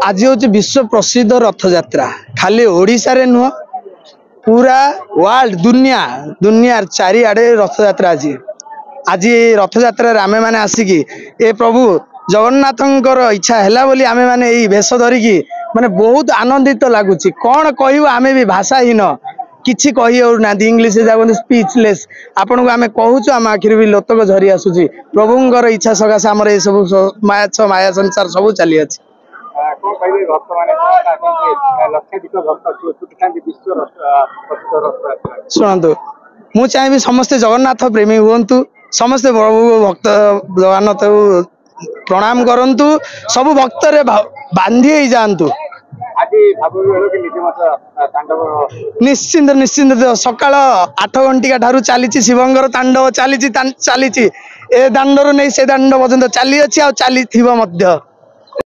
आज हूँ विश्व प्रसिद्ध रथ यात्रा खाली ओडिशा रे नुह पूरा वर्ल्ड दुनिया दुनिया चारिआडे रथ यात्रा आज आज रथ यात्रा आमे माने आसिकी ए प्रभु जगन्नाथंकर इच्छा हैला बोली आमे माने एई भेष धरिकी माने बहुत आनंदित लगुच कौन कहू आमे भी भाषाहीन किसी कही ना इंग्लीश जाते स्पीचलेस आपन को आम कहूँ आम आखिर भी लोतक झरी आसूसी प्रभुंर इच्छा सकाशे आम ये सब माया संसार सब चली अच्छी शुणु मु चाहिए समस्ते जगन्नाथ प्रेमी हूँ समस्ते प्रभु भक्त जगन्नाथ प्रणाम करंतु सब भक्त रे बांधी ही जातु निश्चिंत निश्चिंत सकाल 8 घंटिका ठारू चली शिवंगर तांडव चली ए दांडर नहीं से दांड पर्यंत चली अच्छी आ चली